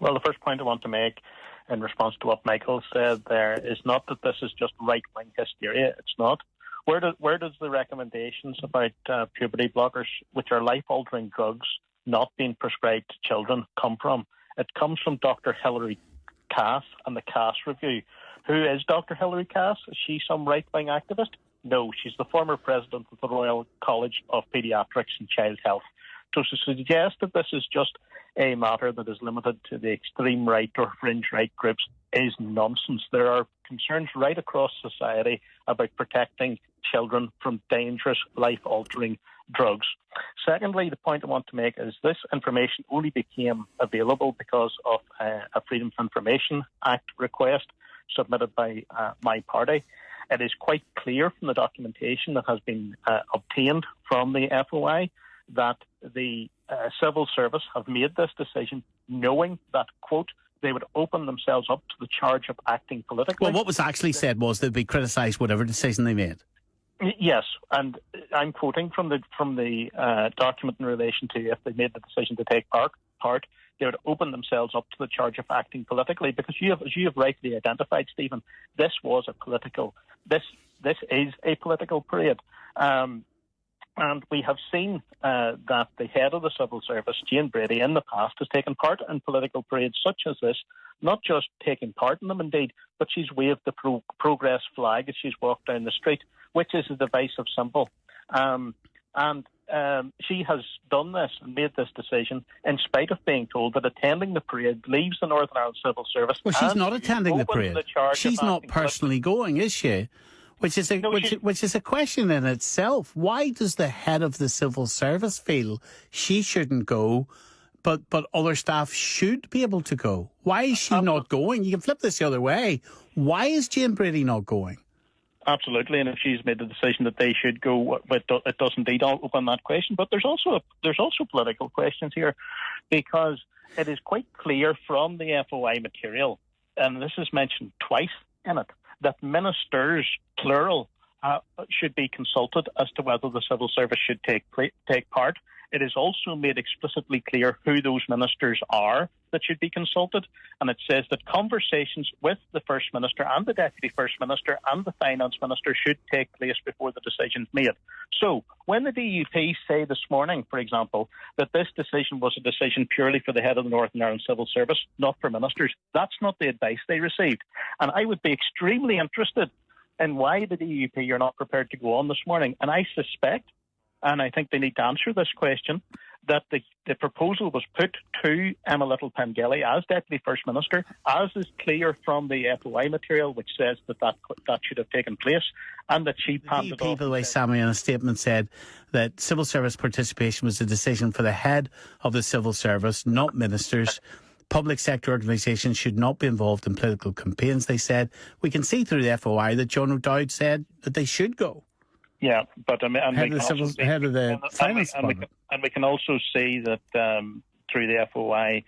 Well, the first point I want to make in response to what Michael said there is not that this is just right-wing hysteria. It's not. Where does the recommendations about puberty blockers, which are life-altering drugs, not being prescribed to children, come from? It comes from Dr. Hilary Cass and the Cass Review. Who is Dr. Hilary Cass? Is she some right-wing activist? No, she's the former president of the Royal College of Paediatrics and Child Health. So to suggest that this is just a matter that is limited to the extreme right or fringe right groups is nonsense. There are concerns right across society about protecting children from dangerous, life-altering drugs. Secondly, the point I want to make is this information only became available because of a Freedom of Information Act request submitted by my party. It is quite clear from the documentation that has been obtained from the FOI that the civil service have made this decision knowing that, quote, they would open themselves up to the charge of acting politically. Well, what was actually said was they'd be criticised whatever decision they made. Yes, and I'm quoting from the document in relation to if they made the decision to take part, they would open themselves up to the charge of acting politically, because as you have rightly identified, Stephen, this is a political parade. And we have seen that the head of the civil service, Jane Brady, in the past has taken part in political parades such as this, not just taking part in them indeed, but she's waved the progress flag as she's walked down the street, which is a divisive symbol. She has done this and made this decision in spite of being told that attending the parade leaves the Northern Ireland Civil Service. Well, she's not attending the parade. She's not personally going, is she? Which is a question in itself. Why does the head of the civil service feel she shouldn't go, but other staff should be able to go? Why is she not going? You can flip this the other way. Why is Jane Brady not going? Absolutely, and if she's made the decision that they should go, it does indeed open that question. But there's also political questions here, because it is quite clear from the FOI material, and this is mentioned twice in it, that ministers, plural, should be consulted as to whether the civil service should take part. It is also made explicitly clear who those ministers are that should be consulted, and it says that conversations with the First Minister and the Deputy First Minister and the Finance Minister should take place before the decision is made. So, when the DUP say this morning, for example, that this decision was a decision purely for the head of the Northern Ireland Civil Service, not for ministers, that's not the advice they received. And I would be extremely interested in why the DUP are not prepared to go on this morning. And I suspect, and I think they need to answer this question, that the proposal was put to Emma Little-Pengelly as Deputy First Minister, as is clear from the FOI material, which says that should have taken place, and that she panned it off. By the way, Sammy, in a statement said that civil service participation was a decision for the head of the civil service, not ministers. Public sector organisations should not be involved in political campaigns, they said. We can see through the FOI that John O'Dowd said that they should go. Yeah, but head of the finance department. And we can also see that through the FOI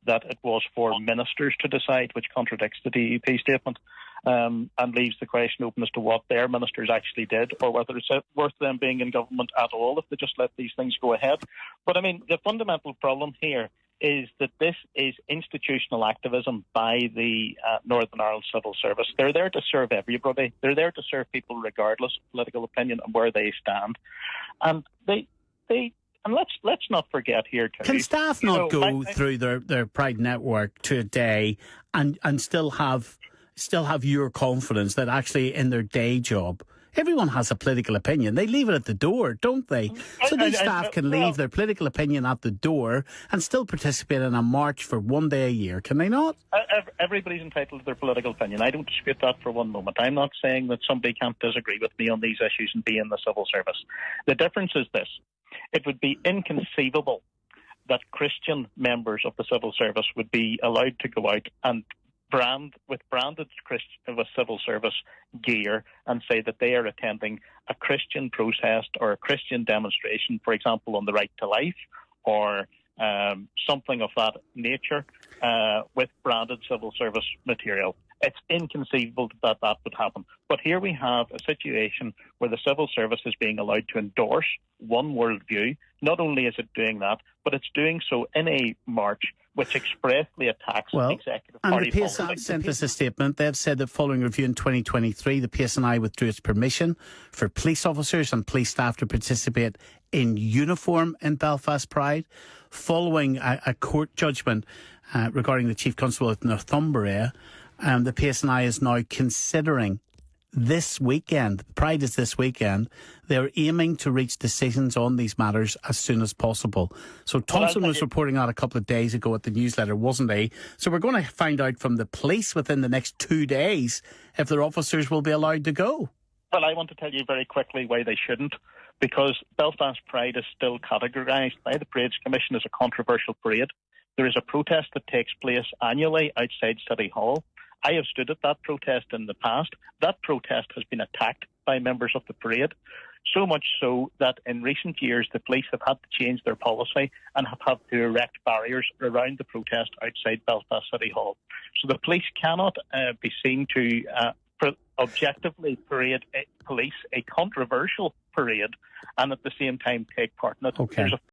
that it was for ministers to decide, which contradicts the DUP statement, and leaves the question open as to what their ministers actually did, or whether it's worth them being in government at all if they just let these things go ahead. But I mean, the fundamental problem here is that this is institutional activism by the Northern Ireland Civil Service. They're there to serve everybody. They're there to serve people regardless of political opinion and where they stand. And and let's not forget here too. Can staff not go through their Pride network to a day and still have your confidence that actually in their day job, everyone has a political opinion. They leave it at the door, don't they? So these staff can leave their political opinion at the door and still participate in a march for one day a year, can they not? Everybody's entitled to their political opinion. I don't dispute that for one moment. I'm not saying that somebody can't disagree with me on these issues and be in the civil service. The difference is this. It would be inconceivable that Christian members of the civil service would be allowed to go out and branded civil service gear and say that they are attending a Christian protest or a Christian demonstration, for example, on the right to life or something of that nature, with branded civil service material. It's inconceivable that would happen. But here we have a situation where the civil service is being allowed to endorse one worldview. Not only is it doing that, but it's doing so in a march which expressly attacks executive and party the PSNI policy. sent us a statement. They've said that following review in 2023, the PSNI withdrew its permission for police officers and police staff to participate in uniform in Belfast Pride, following a court judgment regarding the Chief Constable of Northumbria. The PSNI is now considering this weekend, Pride is this weekend, they're aiming to reach decisions on these matters as soon as possible. So Thompson was reporting out a couple of days ago at the newsletter, wasn't he? So we're going to find out from the police within the next 2 days if their officers will be allowed to go. Well, I want to tell you very quickly why they shouldn't, because Belfast Pride is still categorised by the Parades Commission as a controversial parade. There is a protest that takes place annually outside City Hall. I have stood at that protest in the past. That protest has been attacked by members of the parade, so much so that in recent years the police have had to change their policy and have had to erect barriers around the protest outside Belfast City Hall. So the police cannot be seen to objectively police a controversial parade and at the same time take part in it. Okay.